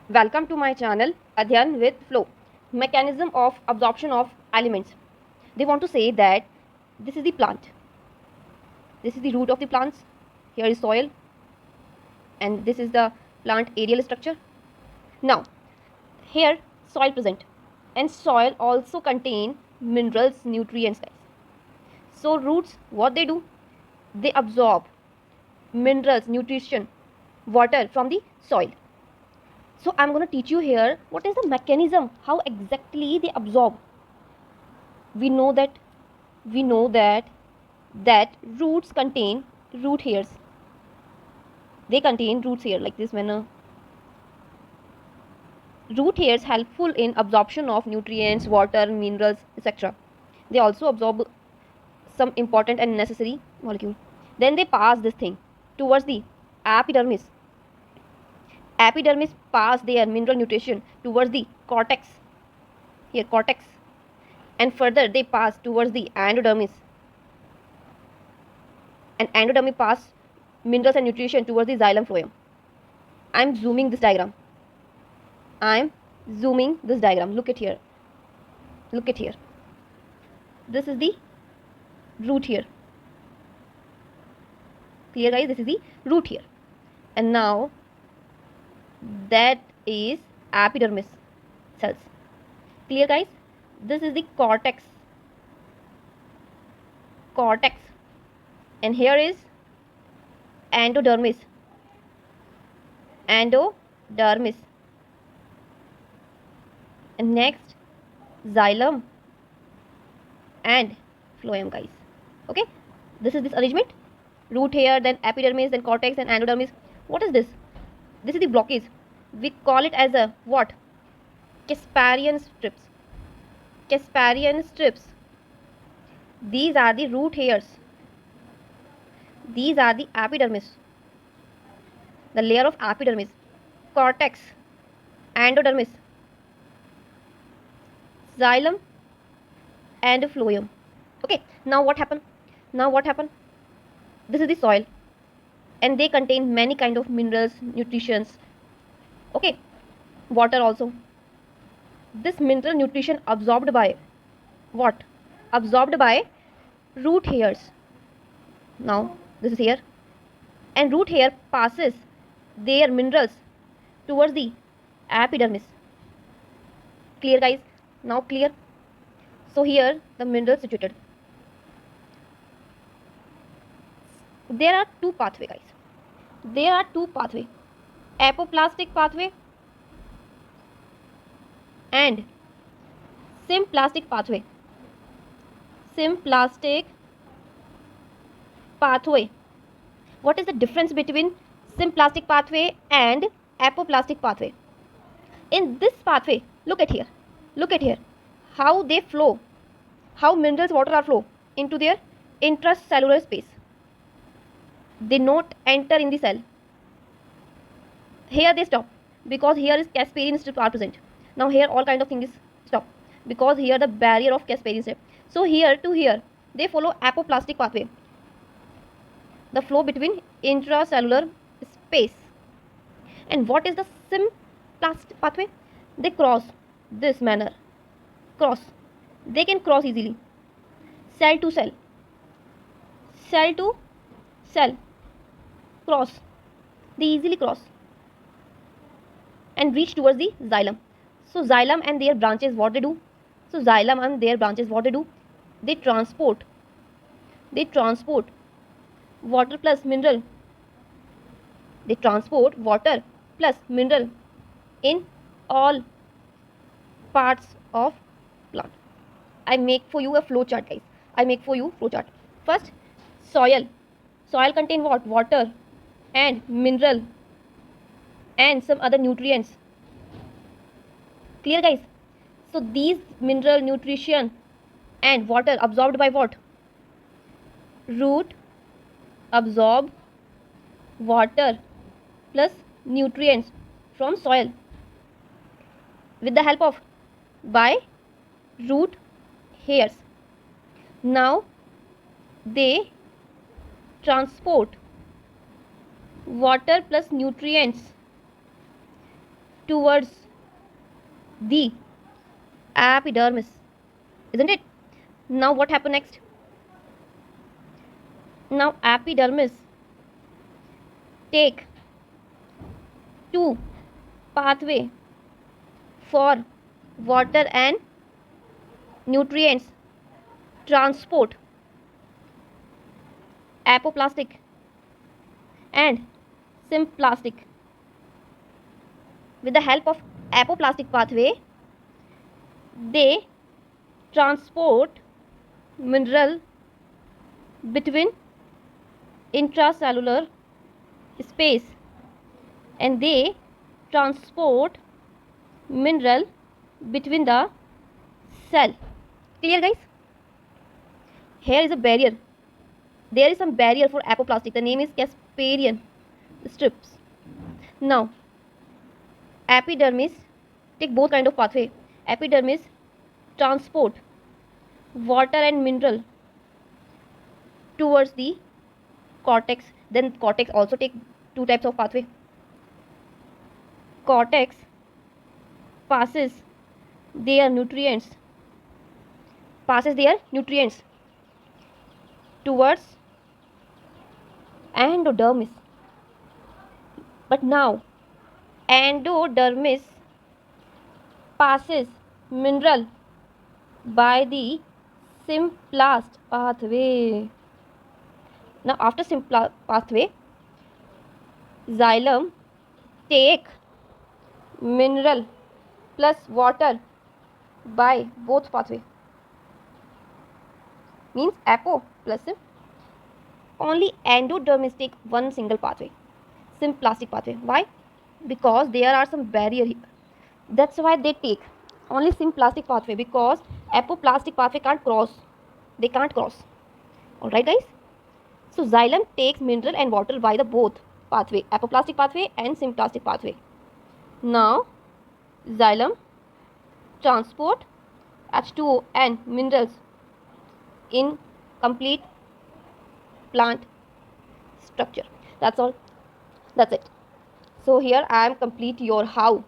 Welcome to my channel Adhyan with Flow. Mechanism of absorption of elements. They want to say that this is the plant. This is the root of the plants. Here is soil and this is the plant aerial structure. Now, here soil present and soil also contain minerals, nutrients guys. So roots what they do? They absorb minerals, nutrition, water from the soil. So I'm going to teach you here what is the mechanism, how exactly they absorb. We know that roots contain root hairs. They contain roots here like this manner. Root hairs helpful in absorption of nutrients, water, minerals, etc. They also absorb some important and necessary molecule. Then they pass this thing towards the epidermis. Epidermis pass their mineral nutrition towards the cortex. Here cortex. And further they pass towards the endodermis. And endodermis pass minerals and nutrition towards the xylem phloem. I'm zooming this diagram. Look at here. Look at here. This is the root here. Clear guys? This is the root here. And now that is epidermis cells. Clear guys? This is the cortex. Cortex. And here is endodermis. Endodermis. And next xylem and phloem guys. Okay, this is this arrangement: root hair, then epidermis, then cortex, and endodermis. What is this? This is the blockage. We call it as a what? Casparian strips. Casparian strips. These are the root hairs. These are the epidermis, the layer of epidermis, cortex, endodermis, xylem and phloem. Okay, now what happened? This is the soil and they contain many kind of minerals, nutritions. Okay, water also. This mineral nutrition absorbed by what? Absorbed by root hairs. Now this is here, and root hair passes their minerals towards the epidermis. Clear guys? Now clear? So here the minerals situated. There are two pathways guys. There are two pathways. Apoplastic pathway and symplastic pathway. Symplastic pathway. What is the difference between symplastic pathway and apoplastic pathway? In this pathway, look at here, how they flow, how minerals, water are flow into their intracellular space. They not enter in the cell. Here they stop because here is Casparian strips are present. Now here all kind of things stop because here the barrier of Casparian strip. So here to here they follow apoplastic pathway, the flow between intracellular space. And what is the symplastic pathway? They cross this manner. They can cross easily, cell to cell, cell to cell, cross. They easily cross and reach towards the xylem. So xylem and their branches what they do? They transport water plus mineral. They transport water plus mineral in all parts of plant. I make for you a flow chart guys. First, soil contain what? Water and mineral and some other nutrients. Clear guys? So these mineral, nutrition and water absorbed by what? Root absorb water plus nutrients from soil with the help of by root hairs. Now they transport water plus nutrients towards the epidermis, isn't it? Now what happened next? Now epidermis take two pathway for water and nutrients transport, apoplastic and symplastic. With the help of apoplastic pathway, they transport mineral between intracellular space, and they transport mineral between the cell. Clear, guys? Here is a barrier. There is some barrier for apoplastic. The name is Casparian strips. Now epidermis take both kind of pathway. Epidermis transport water and mineral towards the cortex. Then cortex also take two types of pathway. Cortex passes their nutrients towards endodermis. But now endodermis passes mineral by the symplast pathway. Now after symplast pathway, xylem take mineral plus water by both pathway. Means apo plus sim. Only endodermis take one single pathway, symplastic pathway. Why? Because there are some barrier here. That's why they take only symplastic pathway, because apoplastic pathway can't cross. They can't cross. Alright, guys? So xylem takes mineral and water by the both pathway, apoplastic pathway and symplastic pathway. Now xylem transport H2O and minerals in complete plant structure. That's all. That's it. So here I am complete your how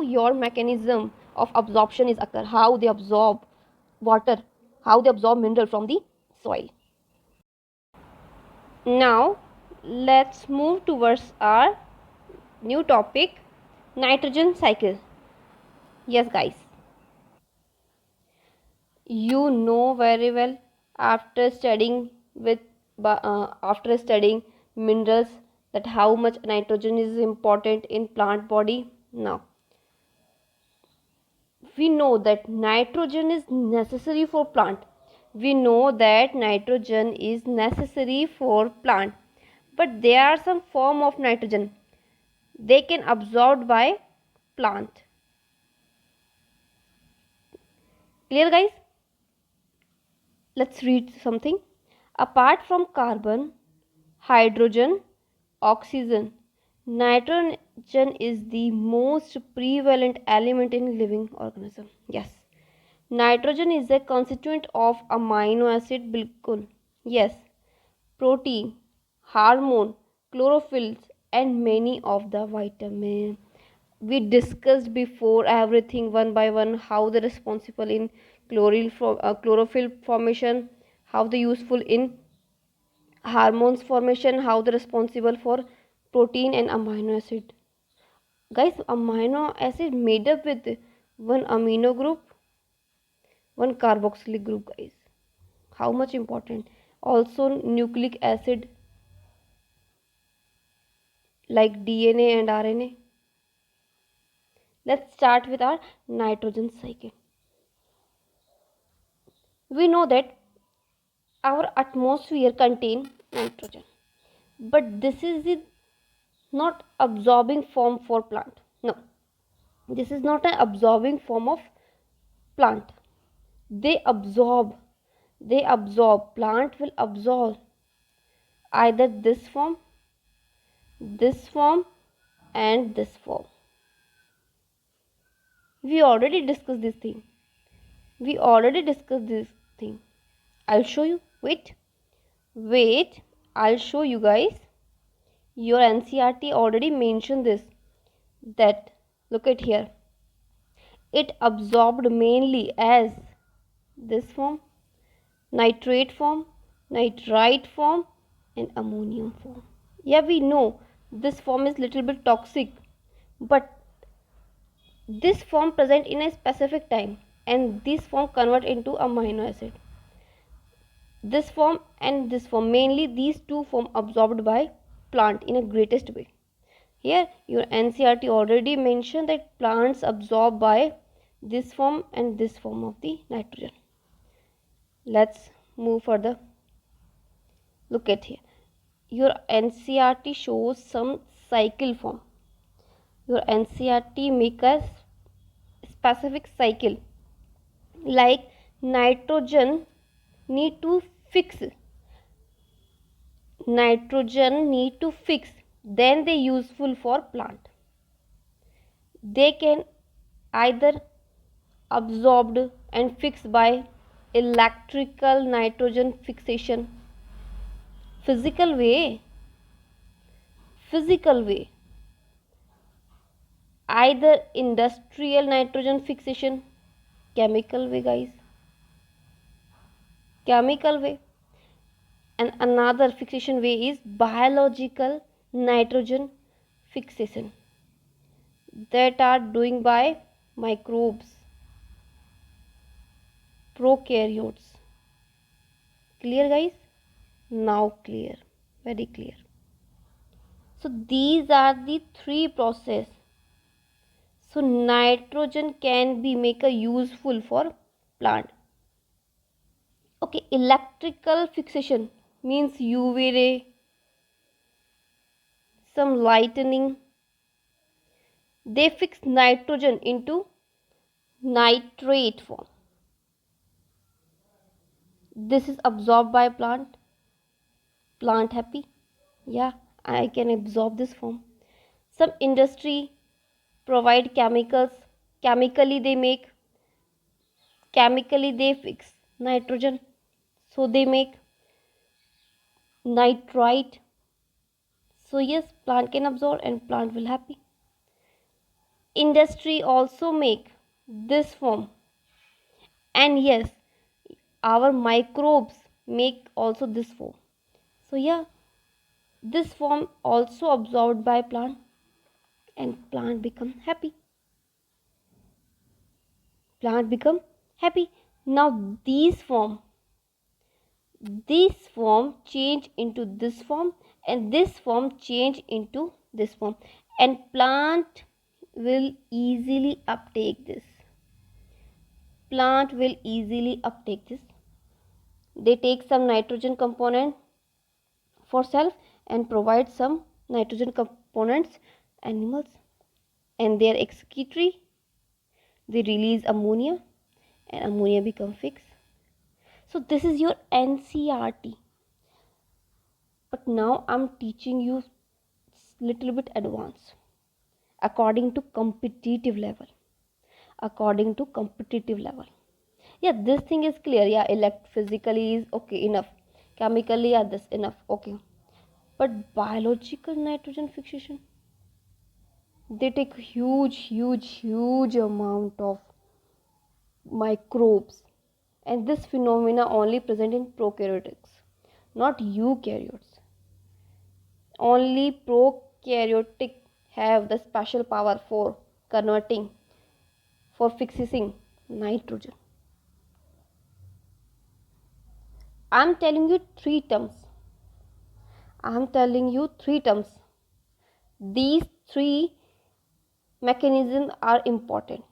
your mechanism of absorption is occur, how they absorb water, how they absorb mineral from the soil. Now let's move towards our new topic, nitrogen cycle. Yes, guys, you know very well after studying with after studying minerals that how much nitrogen is important in plant body. Now we know that nitrogen is necessary for plant. We know that nitrogen is necessary for plant, but there are some form of nitrogen they can absorbed by plant. Clear, guys? Let's read something. Apart from carbon, hydrogen, oxygen, nitrogen is the most prevalent element in living organism. Yes, nitrogen is a constituent of amino acid, bilkul. Yes, protein, hormone, chlorophylls, and many of the vitamins. We discussed before everything one by one, how they're responsible in chlorophyll formation, how they useful in hormones formation, how they're responsible for protein and amino acid. Guys, amino acid made up with one amino group, one carboxylic group, guys. How much important? Also nucleic acid like DNA and RNA. Let's start with our nitrogen cycle. We know that our atmosphere contains nitrogen, but this is the not absorbing form for plant. No, this is not an absorbing form of plant. They absorb. Plant will absorb either this form, and this form. We already discussed this thing. I'll show you. Wait. I'll show you, guys. Your NCERT already mentioned this. that, look at here, it absorbed mainly as this form, nitrate form, nitrite form, and ammonium form. Yeah, we know this form is little bit toxic, but this form present in a specific time, and this form convert into amino acid. This form and this form, mainly these two form absorbed by plant in a greatest way. Here your NCERT already mentioned that plants absorb by this form and this form of the nitrogen. Let's move further. Look at here. Your NCERT shows some cycle form. Your NCERT make a specific cycle, like nitrogen need to fix, then they useful for plant. They can either absorbed and fixed by electrical nitrogen fixation, physical way, either industrial nitrogen fixation, chemical way guys, chemical way, and another fixation way is biological nitrogen fixation, that are doing by microbes, prokaryotes. Clear guys? Now clear, very clear. So these are the three process. So nitrogen can be make a useful for plant. Okay, electrical fixation means UV ray, some lightning. They fix nitrogen into nitrate form. This is absorbed by plant. Plant happy. Yeah, I can absorb this form. Some industry provide chemicals. Chemically they fix nitrogen. So they make nitrite. So yes, plant can absorb and plant will happy. Industry also make this form, and yes, our microbes make also this form. So yeah, this form also absorbed by plant and plant become happy. Now this form change into this form, and this form change into this form, and plant will easily uptake this. They take some nitrogen component for self and provide some nitrogen components animals, and their excretory they release ammonia, and ammonia become fixed. So this is your NCERT, but now I'm teaching you little bit advanced according to competitive level. Yeah, this thing is clear. Yeah, physically is okay enough, chemically yeah this enough, okay, but biological nitrogen fixation, they take huge amount of microbes, and this phenomena only present in prokaryotes, not eukaryotes. Only prokaryotic have the special power for converting, for fixing nitrogen. I'm telling you three terms. These three mechanisms are important.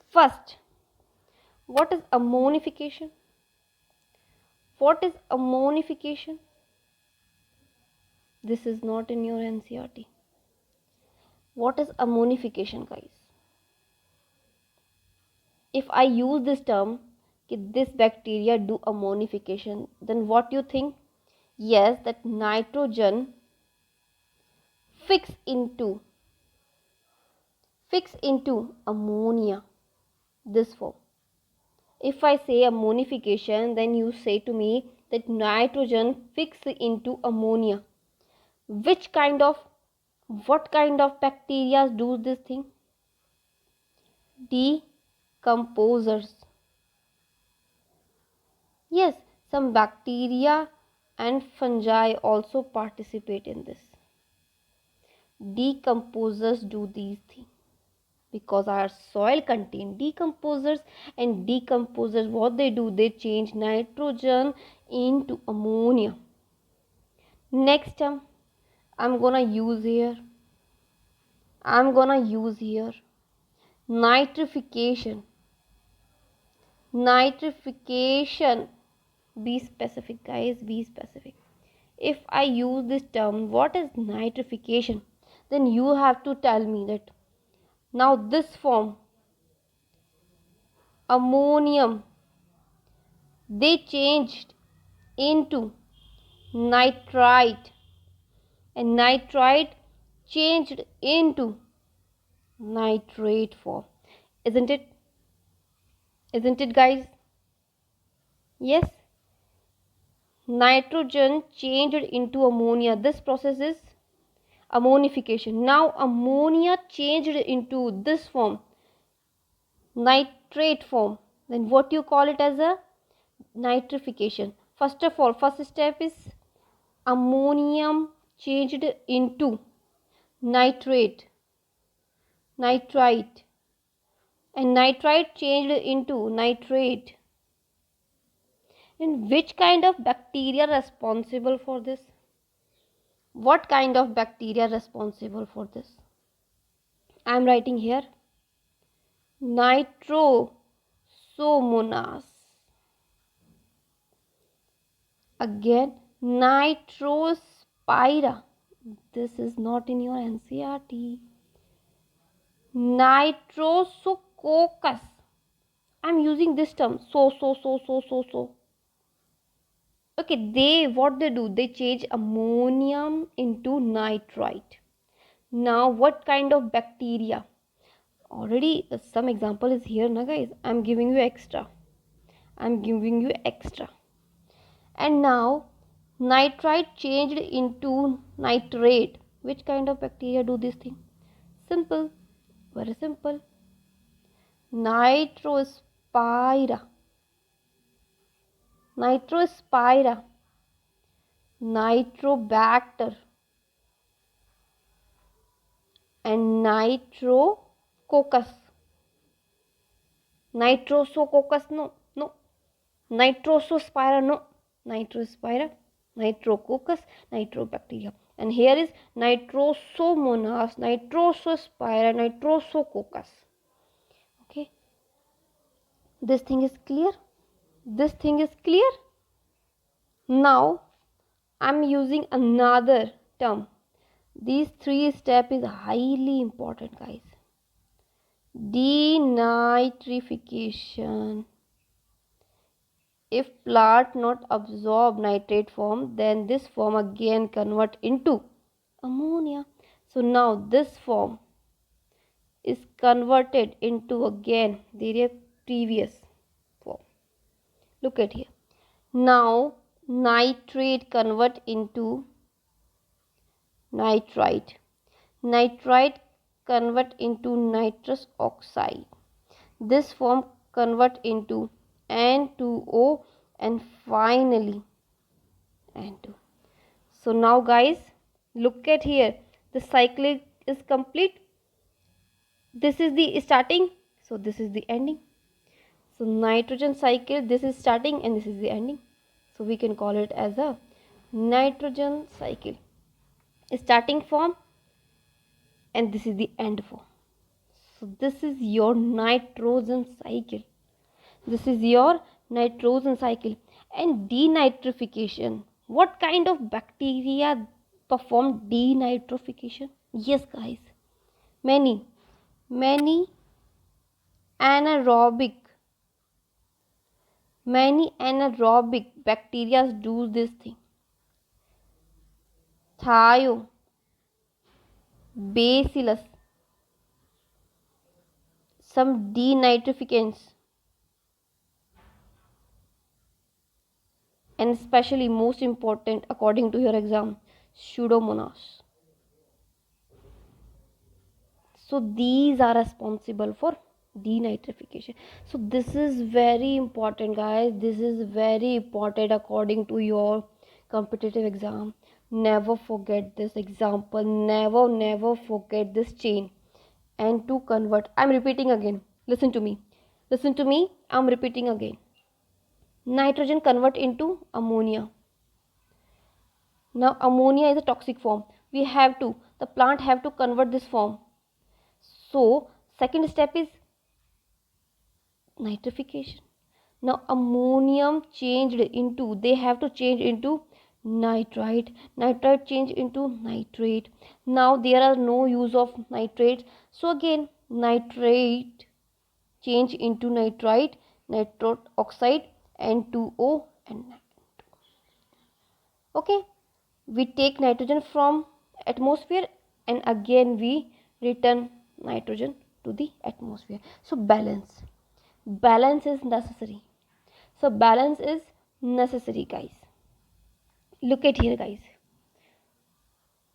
First, what is ammonification? This is not in your NCERT. What is ammonification, guys? If I use this term, this bacteria do ammonification, then what you think? Yes, that nitrogen fix into ammonia, this form. If I say ammonification, then you say to me that nitrogen fix into ammonia. What kind of bacteria do this thing? Decomposers. Yes, some bacteria and fungi also participate in this. Decomposers do these things because our soil contains decomposers, and decomposers, what they do, they change nitrogen into ammonia. Next term I'm gonna use here nitrification. Nitrification. Be specific, guys, be specific. If I use this term, what is nitrification, then you have to tell me that now this form ammonium, they changed into nitrite, and nitrite changed into nitrate form. Isn't it? Isn't it, guys? Yes. Nitrogen changed into ammonia. This process is ammonification. Now ammonia changed into this form, nitrate form. Then what you call it as a nitrification. First of all, first step is ammonium changed into nitrate, nitrite, and nitrite changed into nitrate. And which kind of bacteria responsible for this? What kind of bacteria responsible for this? I am writing here nitrosomonas. Again, nitrospira. This is not in your NCERT. Nitrosococcus. I'm using this term. So. Okay, what they do, they change ammonium into nitrite. Now, what kind of bacteria? Already some example is here, na guys. I'm giving you extra. And now, nitrite changed into nitrate. Which kind of bacteria do this thing? Simple, very simple. Nitrospira, nitrobacter, and nitrococcus. Nitrosococcus, no. Nitrosospira, no. Nitrospira, nitrococcus, nitrobacteria. And here is nitrosomonas, nitrosospira, nitrosococcus. Okay, this thing is clear. Now I'm using another term. These three steps is highly important, guys. Denitrification. If plant not absorb nitrate form, then this form again convert into ammonia. So now this form is converted into again their previous form. Look at here. Now nitrate convert into nitrite. Nitrite convert into nitrous oxide. This form convert into N2O and finally N2. So now guys, look at here. The cycle is complete. This is the starting, so this is the ending. So nitrogen cycle, this is starting and this is the ending. So we can call it as a nitrogen cycle. Starting form and this is the end form. So this is your nitrogen cycle. And denitrification. What kind of bacteria perform denitrification? Yes, guys. Many anaerobic bacteria do this thing. Bacillus, some denitrificants, and especially most important according to your exam, Pseudomonas. So these are responsible for denitrification. So this is very important, guys. This is very important according to your competitive exam. Never forget this example. Never forget this chain. And to convert, I'm repeating again. Listen to me. Listen to me. I'm repeating again. Nitrogen convert into ammonia. Now ammonia is a toxic form. The plant have to convert this form. So second step is nitrification. Now ammonium they have to change into nitrite. Nitrite change into nitrate. Now there are no use of nitrates. So again nitrate change into nitrite, nitrous oxide, N2O and okay. We take nitrogen from atmosphere and again we return nitrogen to the atmosphere. So balance is necessary. So balance is necessary, guys. Look at here, guys.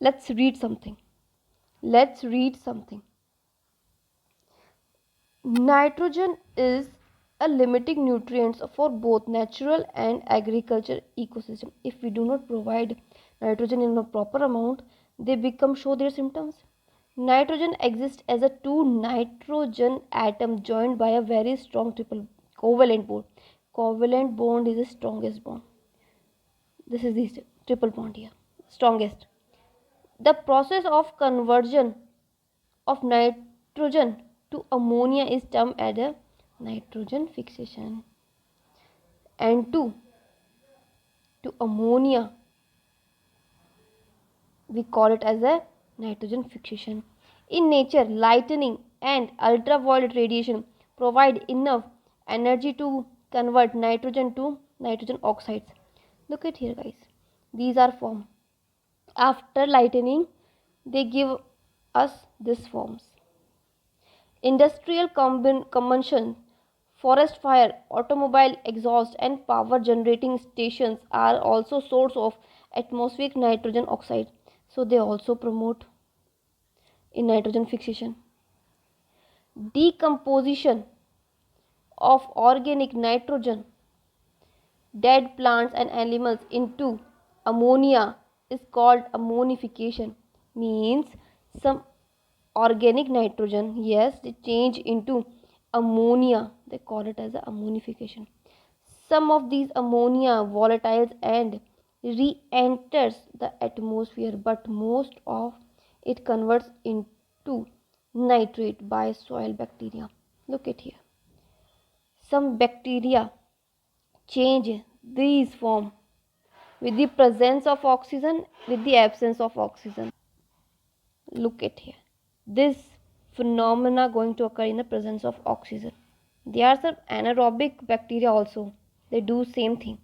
Let's read something. Nitrogen is a limiting nutrients for both natural and agriculture ecosystem. If we do not provide nitrogen in a proper amount, they show their symptoms. Nitrogen exists as a two nitrogen atom joined by a very strong triple covalent bond. Covalent bond is the strongest bond. This is the triple bond here, strongest. The process of conversion of nitrogen to ammonia is termed as a nitrogen fixation. N2 to ammonia, we call it as a nitrogen fixation. In nature, lightning and ultraviolet radiation provide enough energy to convert nitrogen to nitrogen oxides. Look at here, guys. These are formed. After lightning, they give us these forms. Industrial combustion, forest fire, automobile exhaust and power generating stations are also source of atmospheric nitrogen oxide. So they also promote in nitrogen fixation. Decomposition of organic nitrogen, dead plants and animals into ammonia is called ammonification. Means some organic nitrogen, yes, they change into ammonia, they call it as a ammonification. Some of these ammonia volatiles and re-enters the atmosphere, but most of it converts into nitrate by soil bacteria. Look at here. Some bacteria change these form with the presence of oxygen, with the absence of oxygen. Look at here. This phenomena going to occur in the presence of oxygen. There are some anaerobic bacteria also. They do same thing.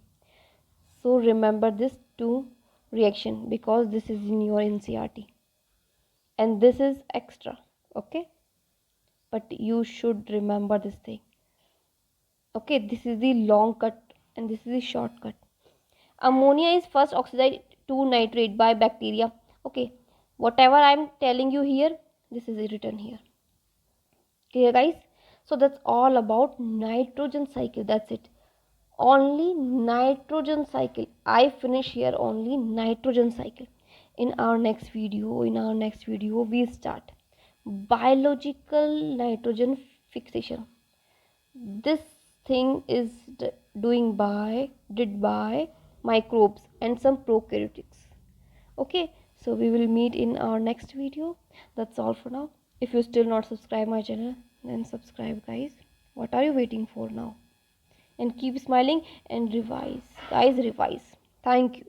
So remember this two reaction because this is in your NCERT. And this is extra. Okay. But you should remember this thing. Okay. This is the long cut and this is the short cut. Ammonia is first oxidized to nitrate by bacteria. Okay. Whatever I am telling you here, this is written here. Clear, guys? So that's all about nitrogen cycle. That's it. Only nitrogen cycle. I finish here only nitrogen cycle. In our next video, we start biological nitrogen fixation. This thing is did by microbes and some prokaryotes. Okay, so we will meet in our next video. That's all for now. If you still not subscribe my channel, then subscribe, guys. What are you waiting for now? And keep smiling and revise, guys. Revise. Thank you.